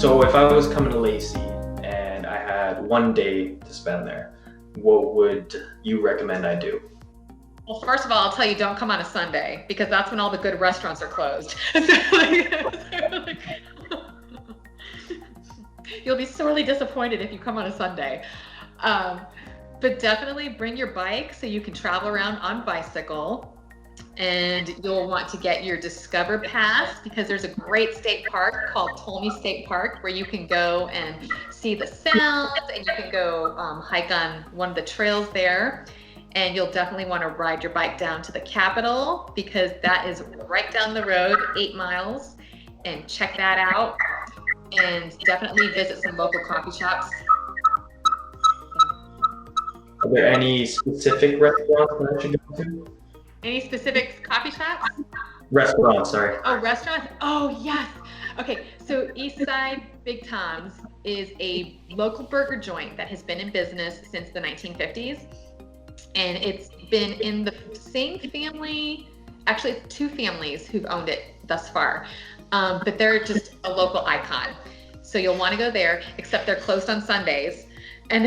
So if I was coming to Lacey and I had one day to spend there, what would you recommend I do? Well, first of all, I'll tell you, don't come on a Sunday because that's when all the good restaurants are closed. You'll be sorely disappointed if you come on a Sunday. But definitely bring your bike so you can travel around on bicycle. And you'll want to get your Discover Pass because there's a great state park called Tolmy State Park where you can go and see the sounds and you can go hike on one of the trails there. And you'll definitely want to ride your bike down to the Capitol because that is right down the road, 8 miles, and check that out. And definitely visit some local coffee shops. Are there any specific restaurants that I should go to? Any specific coffee shops? Restaurants, sorry. Oh, restaurants? Oh, yes. Okay, so East Side Big Tom's is a local burger joint that has been in business since the 1950s. And it's been in the same family, actually it's 2 families who've owned it thus far. But they're just a local icon. So you'll want to go there, except they're closed on Sundays. And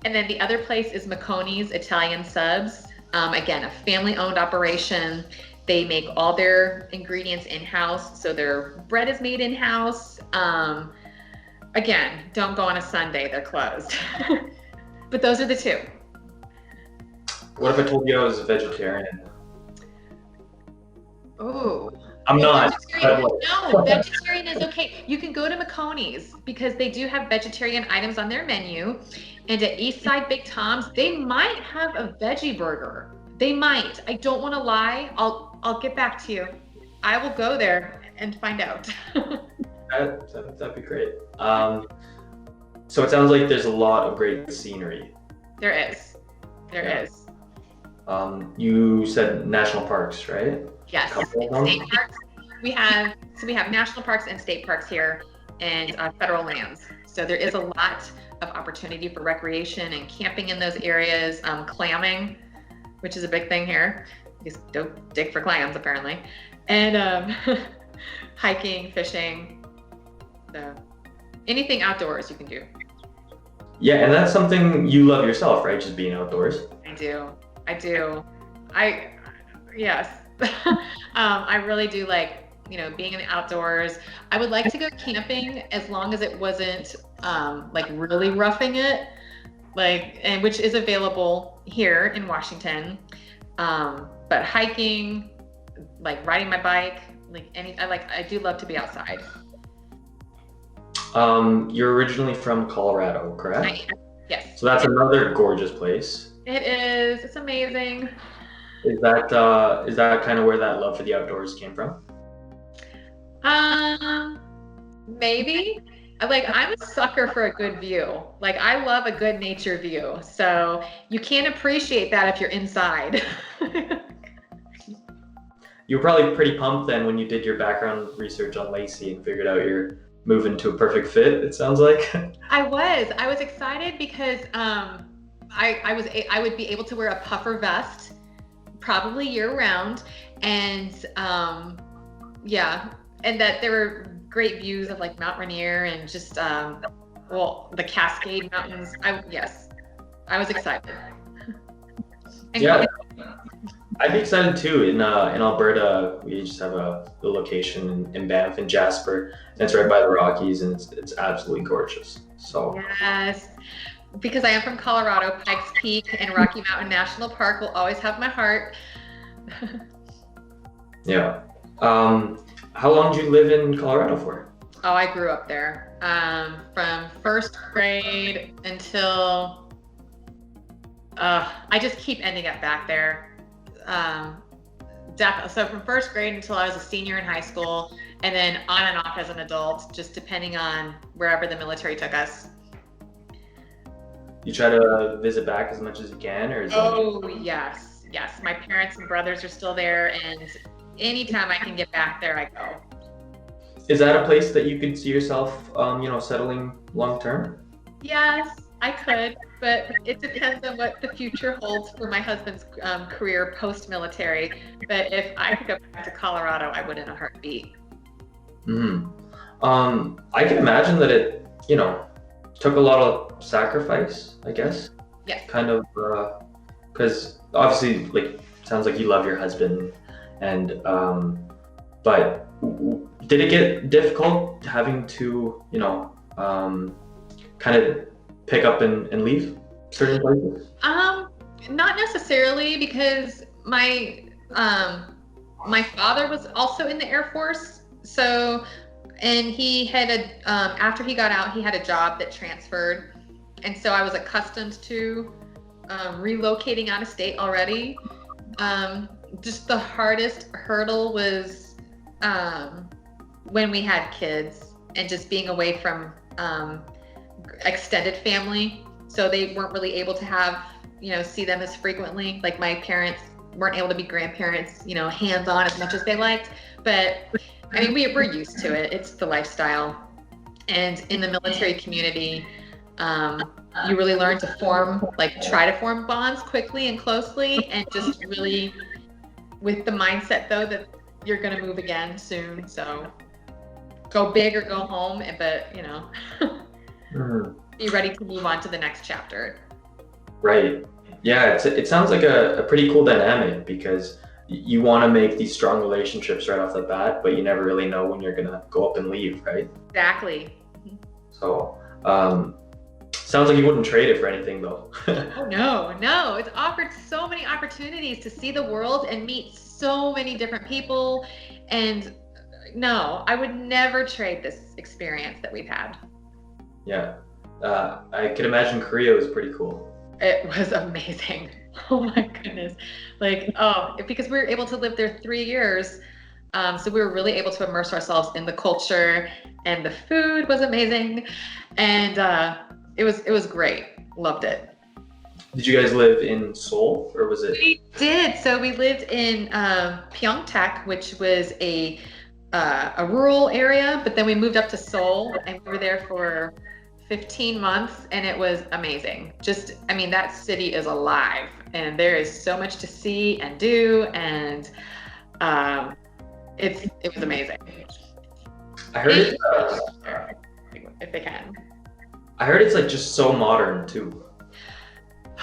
then the other place is McConey's Italian Subs. Again, a family-owned operation. They make all their ingredients in-house, so their bread is made in-house. Again, don't go on a Sunday, they're closed. But those are the 2. What if I told you I was a vegetarian? Oh. I'm not. No, vegetarian is okay. You can go to McConey's because they do have vegetarian items on their menu. And at Eastside Big Tom's, they might have a veggie burger. They might. I don't want to lie. I'll get back to you. I will go there and find out. That'd be great. So it sounds like there's a lot of great scenery. There is. There is. You said national parks, right? Yes, state parks. We have national parks and state parks here and federal lands. So there is a lot of opportunity for recreation and camping in those areas, clamming, which is a big thing here. You just don't dig for clams apparently. And hiking, fishing. So anything outdoors you can do. Yeah, and that's something you love yourself, right? Just being outdoors. I do. Yes. I really do like, being in the outdoors. I would like to go camping as long as it wasn't like really roughing it, and which is available here in Washington. But hiking, like riding my bike, I do love to be outside. You're originally from Colorado, correct? Yes. So that's another gorgeous place. It is. It's amazing. Is that kind of where that love for the outdoors came from? Maybe. I'm a sucker for a good view. I love a good nature view. So you can't appreciate that if you're inside. You were probably pretty pumped then when you did your background research on Lacey and figured out you're moving to a perfect fit, it sounds like. I was excited because I would be able to wear a puffer vest probably year round, and and that there were great views of Mount Rainier and just the Cascade Mountains. I was excited. Yeah, I'd be excited too. In Alberta, we just have a location in Banff and Jasper, and it's right by the Rockies, and it's absolutely gorgeous. So yes. Because I am from Colorado, Pikes Peak and Rocky Mountain National Park will always have my heart. Yeah. How long did you live in Colorado for? Oh, I grew up there. From first grade until, I just keep ending up back there. So from first grade until I was a senior in high school, and then on and off as an adult, just depending on wherever the military took us. You try to visit back as much as you can, or is yes. My parents and brothers are still there, and anytime I can get back there, I go. Is that a place that you could see yourself, settling long term? Yes, I could, but it depends on what the future holds for my husband's career post-military. But if I could go back to Colorado, I would in a heartbeat. I can imagine that it, took a lot of sacrifice, I guess. Yes. Kind of, because obviously, like, sounds like you love your husband, and but did it get difficult having to, kind of pick up and leave certain places? Not necessarily, because my father was also in the Air Force, so, and he had after he got out, he had a job that transferred, and so I was accustomed to relocating out of state already. Just the hardest hurdle was when we had kids and just being away from extended family, so they weren't really able to have, see them as frequently. Like my parents weren't able to be grandparents, hands-on as much as they liked. But I mean, we're used to it. It's the lifestyle. And in the military community, you really learn to try to form bonds quickly and closely, and just really with the mindset though that you're going to move again soon. So go big or go home, but be ready to move on to the next chapter. Right. Yeah, it sounds like a pretty cool dynamic, because you want to make these strong relationships right off the bat, but you never really know when you're going to go up and leave, right? Exactly. So, sounds like you wouldn't trade it for anything though. Oh, no. It's offered so many opportunities to see the world and meet so many different people. And no, I would never trade this experience that we've had. Yeah. I could imagine Korea was pretty cool. It was amazing. Oh my goodness. Because we were able to live there 3 years. So we were really able to immerse ourselves in the culture, and the food was amazing. And it was great. Loved it. Did you guys live in Seoul, or was it? We did. So we lived in Pyeongtaek, which was a rural area, but then we moved up to Seoul, and we were there for 15 months, and it was amazing. That city is alive, and there is so much to see and do, and it was amazing. I heard if they can. I heard it's like just so modern too.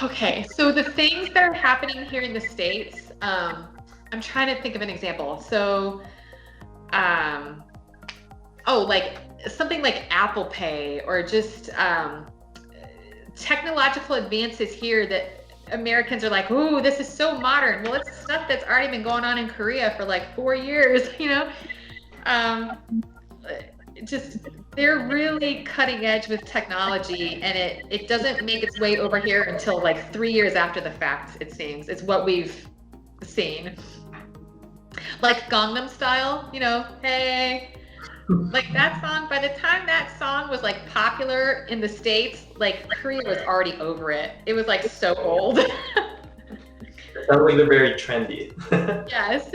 Okay, so the things that are happening here in the States, I'm trying to think of an example. So, something like Apple Pay, or just technological advances here that Americans are like, ooh, this is so modern. Well, it's stuff that's already been going on in Korea for like 4 years, they're really cutting edge with technology, and it doesn't make its way over here until like 3 years after the fact, it seems. It's what we've seen. Like Gangnam Style, hey. Like that song, by the time that song was like popular in the States, like Korea was already over it. It was like so old. It sounds like they're very trendy. Yes.